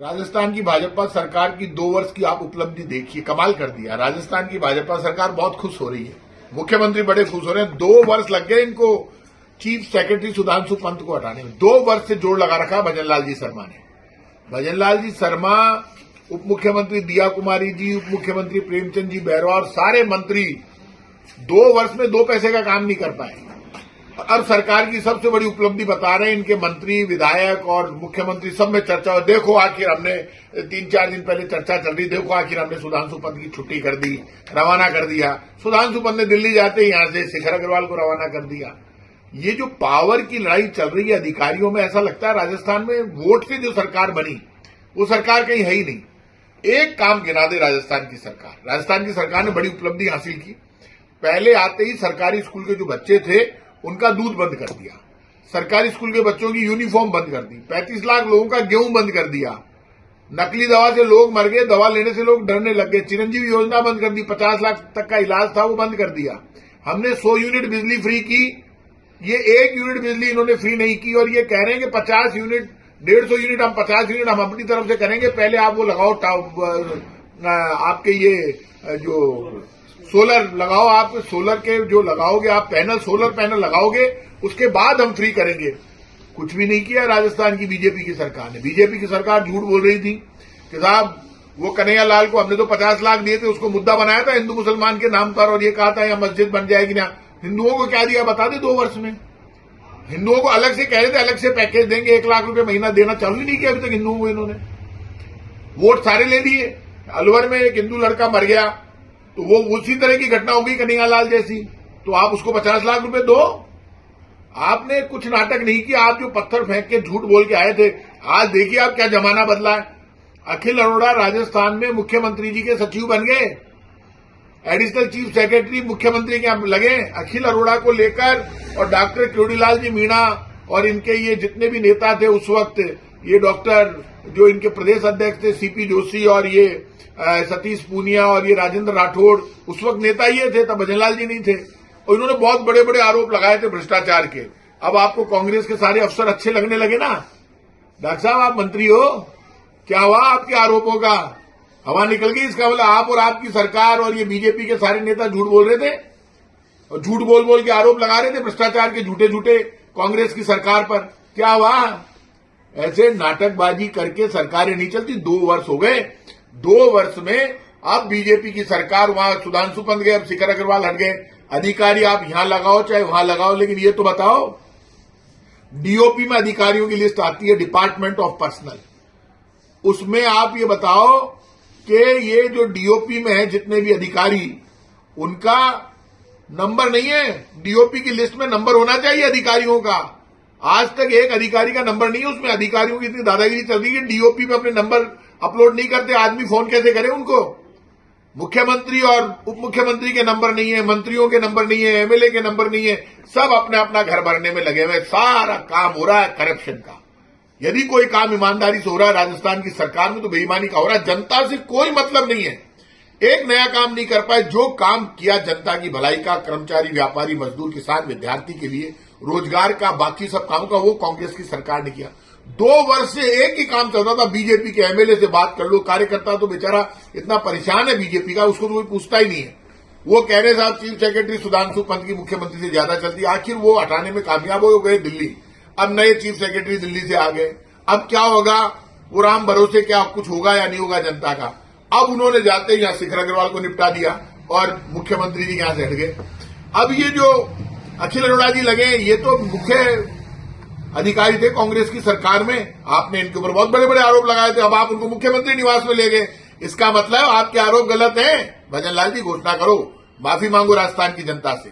राजस्थान की भाजपा सरकार की 2 वर्ष की आप उपलब्धि देखिए, कमाल कर दिया। राजस्थान की भाजपा सरकार बहुत खुश हो रही है, मुख्यमंत्री बड़े खुश हो रहे हैं। 2 वर्ष लग गए इनको चीफ सेक्रेटरी सुधांशु पंत को हटाने में। 2 वर्ष से जोड़ लगा रखा भजन लाल जी शर्मा ने। भजन लाल जी शर्मा, उप मुख्यमंत्री दिया कुमारी जी, उप मुख्यमंत्री प्रेमचंद जी बैरवा और सारे मंत्री 2 वर्ष में 2 पैसे का काम नहीं कर पाए। अब सरकार की सबसे बड़ी उपलब्धि बता रहे हैं इनके मंत्री, विधायक और मुख्यमंत्री सब में चर्चा हो। देखो आखिर हमने 3-4 दिन पहले चर्चा चल रही, देखो आखिर हमने सुधांशु पंत की छुट्टी कर दी, रवाना कर दिया। सुधांशु पंत ने दिल्ली जाते ही यहां से शिखर अग्रवाल को रवाना कर दिया। ये जो पावर की लड़ाई चल रही है अधिकारियों में, ऐसा लगता है राजस्थान में वोट से जो सरकार बनी वो सरकार कहीं है ही नहीं। एक काम गिना दे राजस्थान की सरकार। राजस्थान की सरकार ने बड़ी उपलब्धि हासिल की। पहले आते ही सरकारी स्कूल के जो बच्चे थे उनका दूध बंद कर दिया, सरकारी स्कूल के बच्चों की यूनिफॉर्म बंद कर दी, 35 लाख लोगों का गेहूं बंद कर दिया, नकली दवा से लोग मर गए, दवा लेने से लोग डरने लग गए, चिरंजीवी योजना बंद कर दी, 50 लाख तक का इलाज था वो बंद कर दिया। हमने 100 यूनिट बिजली फ्री की, ये 1 यूनिट बिजली इन्होंने फ्री नहीं की और ये कह रहे हैं कि 50 यूनिट 150 यूनिट हम 50 यूनिट हम अपनी तरफ से करेंगे। पहले आप वो लगाओ, आपके ये जो सोलर लगाओ, आप सोलर के जो लगाओगे आप पैनल, सोलर पैनल लगाओगे, उसके बाद हम फ्री करेंगे। कुछ भी नहीं किया राजस्थान की बीजेपी की सरकार ने। बीजेपी की सरकार झूठ बोल रही थी कि साहब वो कन्हैया लाल को हमने तो 50 लाख दिए थे, उसको मुद्दा बनाया था हिंदू मुसलमान के नाम पर और ये कहा था यहां मस्जिद बन जाएगी ना। हिंदुओं को क्या दिया बता दे 2 वर्ष में? हिंदुओं को अलग से कह रहे थे अलग से पैकेज देंगे, 1 लाख रुपए महीना देना चालू ही नहीं किया अभी तक हिंदुओं को इन्होंने। वोट सारे ले लिए। अलवर में एक हिंदू लड़का मर गया तो वो उसी तरह की घटना हो गई कन्हैया लाल जैसी, तो आप उसको 50 लाख रुपए दो। आपने कुछ नाटक नहीं किया। आप जो पत्थर फेंक के झूठ बोल के आए थे, आज देखिए आप क्या जमाना बदला है। अखिल अरोड़ा राजस्थान में मुख्यमंत्री जी के सचिव बन गए, एडिशनल चीफ सेक्रेटरी मुख्यमंत्री के यहां लगे। अखिल अरोड़ा को लेकर और डॉक्टर क्योड़ीलाल जी मीणा और इनके ये जितने भी नेता थे उस वक्त, ये डॉक्टर जो इनके प्रदेश अध्यक्ष थे सीपी जोशी और ये सतीश पूनिया और ये राजेंद्र राठौड़, उस वक्त नेता ये थे, तब भजनलाल जी नहीं थे। और इन्होंने बहुत बड़े बड़े आरोप लगाए थे भ्रष्टाचार के। अब आपको कांग्रेस के सारे अफसर अच्छे लगने लगे ना। डॉक्टर साहब आप मंत्री हो, क्या हुआ आपके आरोपों का? हवा निकल गई इसका मतलब आप और आपकी सरकार और ये बीजेपी के सारे नेता झूठ बोल रहे थे और झूठ बोल बोल के आरोप लगा रहे थे भ्रष्टाचार के झूठे झूठे कांग्रेस की सरकार पर। क्या हुआ? ऐसे नाटकबाजी करके सरकारें नहीं चलती। 2 वर्ष हो गए। 2 वर्ष में अब बीजेपी की सरकार, वहां सुधांशु पंत गए, अब शिखर अग्रवाल हट गए। अधिकारी आप यहां लगाओ चाहे वहां लगाओ, लेकिन ये तो बताओ, डीओपी में अधिकारियों की लिस्ट आती है, डिपार्टमेंट ऑफ पर्सनल, उसमें आप ये बताओ कि ये जो डीओपी में है जितने भी अधिकारी, उनका नंबर नहीं है। डीओपी की लिस्ट में नंबर होना चाहिए अधिकारियों का। आज तक एक अधिकारी का नंबर नहीं है उसमें। अधिकारियों की इतनी दादागिरी चल रही है, डीओपी में अपने नंबर अपलोड नहीं करते। आदमी फोन कैसे करे उनको? मुख्यमंत्री और उप मुख्यमंत्री के नंबर नहीं है, मंत्रियों के नंबर नहीं है, एमएलए के नंबर नहीं है, सब अपने अपना घर भरने में लगे हुए। सारा काम हो रहा है करप्शन का। यदि कोई काम ईमानदारी से हो रहा है राजस्थान की सरकार में तो बेईमानी का हो रहा है। जनता से कोई मतलब नहीं है, एक नया काम नहीं कर पाए। जो काम किया जनता की भलाई का, कर्मचारी, व्यापारी, मजदूर, किसान, विद्यार्थी के लिए रोजगार का, बाकी सब काम का, वो कांग्रेस की सरकार ने किया। 2 वर्ष से एक ही काम चल रहा था, बीजेपी के एमएलए से बात कर लो। कार्यकर्ता तो बेचारा इतना परेशान है बीजेपी का, उसको तो कोई पूछता ही नहीं है। वो कह रहे साहब चीफ सेक्रेटरी सुधांशु पंत की मुख्यमंत्री से ज्यादा चलती। आखिर वो हटाने में कामयाब हो गए दिल्ली। अब नए चीफ सेक्रेटरी दिल्ली से आ गए। अब क्या होगा? वो राम भरोसे क्या कुछ होगा या नहीं होगा जनता का। अब उन्होंने जाते ही यहां शिखर अग्रवाल को निपटा दिया और मुख्यमंत्री जी यहां से हट गए। अब ये जो अखिल अरोड़ा जी लगे, ये तो मुख्य अधिकारी थे कांग्रेस की सरकार में। आपने इनके ऊपर बहुत बड़े बड़े आरोप लगाए थे, अब आप उनको मुख्यमंत्री निवास में ले गए। इसका मतलब आपके आरोप गलत हैं। भजन लाल जी घोषणा करो, माफी मांगो राजस्थान की जनता से।